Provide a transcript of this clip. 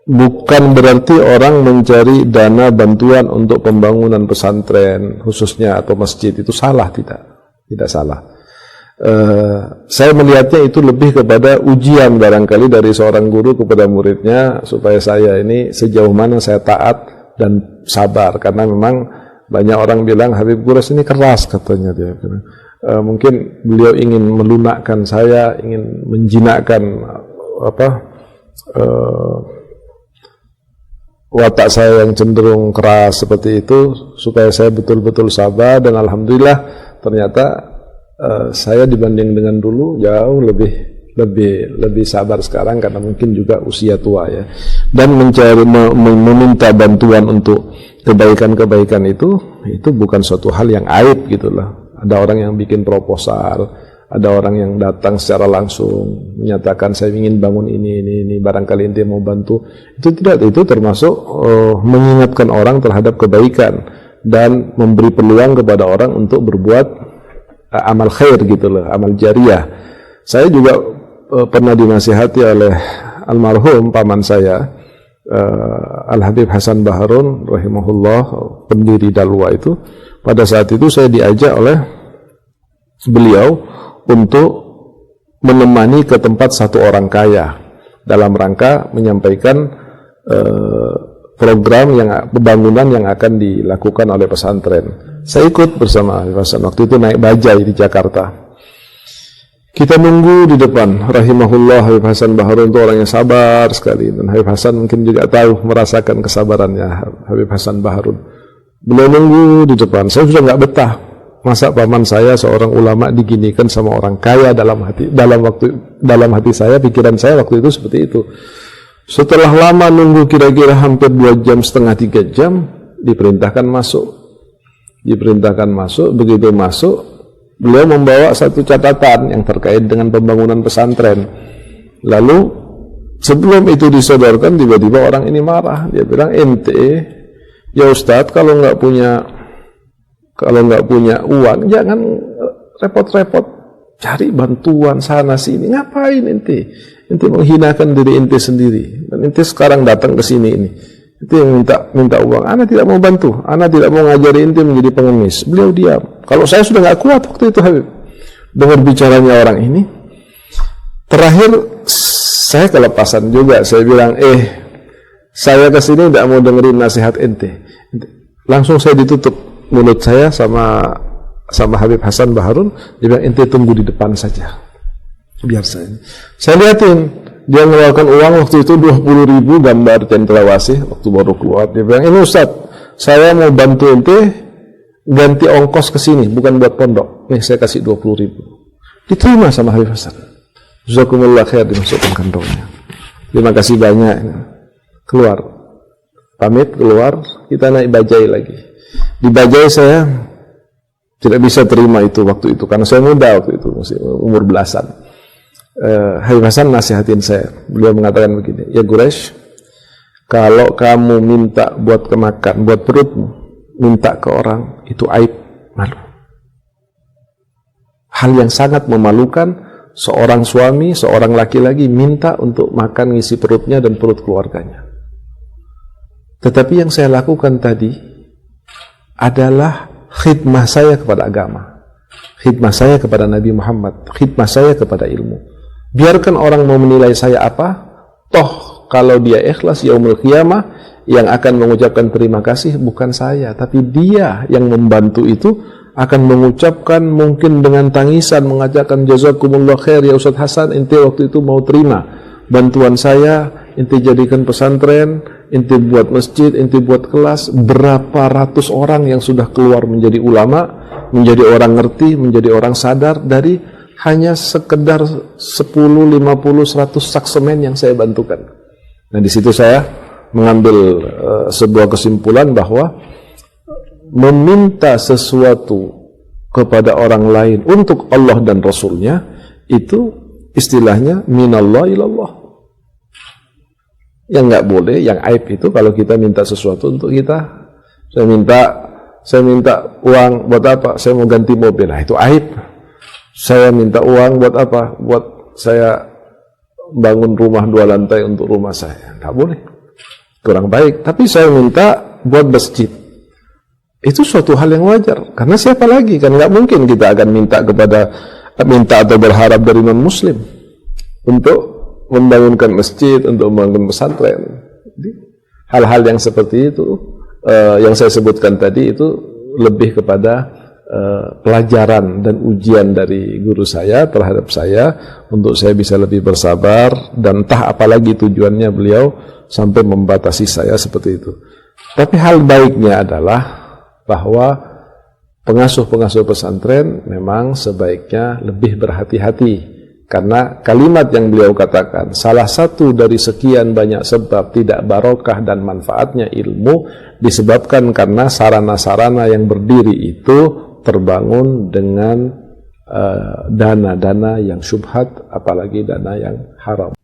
bukan berarti orang mencari dana bantuan untuk pembangunan pesantren khususnya atau masjid itu salah, tidak salah. Saya melihatnya itu lebih kepada ujian barangkali dari seorang guru kepada muridnya supaya saya ini sejauh mana saya taat dan sabar, karena memang banyak orang bilang Habib Gures ini keras katanya dia. Mungkin beliau ingin melunakkan saya, ingin menjinakkan watak saya yang cenderung keras seperti itu supaya saya betul-betul sabar, dan alhamdulillah ternyata saya dibanding dengan dulu jauh lebih sabar sekarang karena mungkin juga usia tua ya, dan meminta bantuan untuk kebaikan-kebaikan itu bukan suatu hal yang aib gitu loh. Ada orang yang bikin proposal, ada orang yang datang secara langsung menyatakan saya ingin bangun ini, barangkali ente mau bantu. Itu tidak, itu termasuk mengingatkan orang terhadap kebaikan dan memberi peluang kepada orang untuk berbuat amal khair gitu loh, amal jariah. Saya juga pernah dinasihati oleh almarhum paman saya, Al-Habib Hasan Baharun rahimahullah, pendiri Dalwa itu. Pada saat itu saya diajak oleh beliau untuk menemani ke tempat satu orang kaya dalam rangka menyampaikan program pembangunan yang akan dilakukan oleh pesantren. Saya ikut bersama Habib Hasan, waktu itu naik bajai di Jakarta. Kita nunggu di depan. Rahimahullah, Habib Hasan Baharun itu orang yang sabar sekali, dan Habib Hasan mungkin juga tahu merasakan kesabarannya Habib Hasan Baharun. Beliau nunggu di depan. Saya sudah nggak betah. Masa paman saya seorang ulama diginikan sama orang kaya dalam hati saya, pikiran saya waktu itu seperti itu. Setelah lama nunggu kira-kira hampir 2 jam setengah 3 jam, diperintahkan masuk. Begitu masuk, beliau membawa satu catatan yang terkait dengan pembangunan pesantren. Lalu sebelum itu disodorkan, tiba-tiba orang ini marah. Dia bilang, ente ya Ustadz, kalau nggak punya uang jangan repot-repot cari bantuan sana sini. Ngapain ente menghinakan diri ente sendiri, dan ente sekarang datang ke sini ini ente yang minta uang. Ana tidak mau bantu, ana tidak mau ngajari ente menjadi pengemis. Beliau diam. Kalau saya sudah nggak kuat waktu itu Habib dengar bicaranya orang ini. Terakhir saya kelepasan juga. Saya bilang, saya kesini tidak mau dengerin nasihat ente. Langsung saya ditutup mulut saya sama Habib Hasan Baharun. Dia bilang, ente tunggu di depan saja, biar saya lihatin. Dia mengeluarkan uang waktu itu 20.000 gambar cendrawasih waktu baru keluar. Dia bilang, ini Ustaz, saya mau bantu ente ganti ongkos ke sini, bukan buat pondok. Nih saya kasih 20.000. Diterima sama Habib Hasan. Jazakumullah khair, dimasukkan kantongnya. Terima kasih banyak. Keluar, pamit keluar, kita naik bajai lagi. Di bajai saya tidak bisa terima itu waktu itu, karena saya muda waktu itu, masih umur belasan. Habib Hasan nasihatin saya. Beliau mengatakan begini, ya Gures, kalau kamu minta buat kemakan, buat perutmu, minta ke orang, itu aib, malu. Hal yang sangat memalukan, seorang suami, seorang laki-laki minta untuk makan ngisi perutnya dan perut keluarganya. Tetapi yang saya lakukan tadi adalah khidmah saya kepada agama, khidmah saya kepada Nabi Muhammad, khidmah saya kepada ilmu. Biarkan orang mau menilai saya apa, toh kalau dia ikhlas yaumul qiyamah, yang akan mengucapkan terima kasih bukan saya, tapi dia yang membantu itu akan mengucapkan mungkin dengan tangisan, mengatakan jazakumullah khair ya Ustadz Hasan, ente waktu itu mau terima bantuan saya, ente jadikan pesantren, ente buat masjid, ente buat kelas. Berapa ratus orang yang sudah keluar menjadi ulama, menjadi orang ngerti, menjadi orang sadar dari hanya sekedar 10, 50, 100 saksemen yang saya bantukan. Nah, di situ saya mengambil sebuah kesimpulan bahwa meminta sesuatu kepada orang lain untuk Allah dan Rasulnya itu istilahnya minallah ilallah. Yang nggak boleh, yang aib itu kalau kita minta sesuatu untuk kita. Saya minta uang buat apa? Saya mau ganti mobil. Nah, itu aib. Saya minta uang buat apa? Buat saya bangun rumah 2 lantai untuk rumah saya. Nggak boleh. kurang baik. Tapi saya minta buat masjid. Itu suatu hal yang wajar. Karena siapa lagi? Kan nggak mungkin kita akan minta atau berharap dari non-muslim untuk membangunkan masjid, untuk membangun pesantren. Hal-hal yang seperti itu, yang saya sebutkan tadi, itu lebih kepada pelajaran dan ujian dari guru saya terhadap saya, untuk saya bisa lebih bersabar, dan entah apalagi tujuannya beliau sampai membatasi saya seperti itu. Tapi hal baiknya adalah bahwa pengasuh-pengasuh pesantren memang sebaiknya lebih berhati-hati, karena kalimat yang beliau katakan, salah satu dari sekian banyak sebab tidak barokah dan manfaatnya ilmu disebabkan karena sarana-sarana yang berdiri itu terbangun dengan dana-dana yang syubhat, apalagi dana yang haram.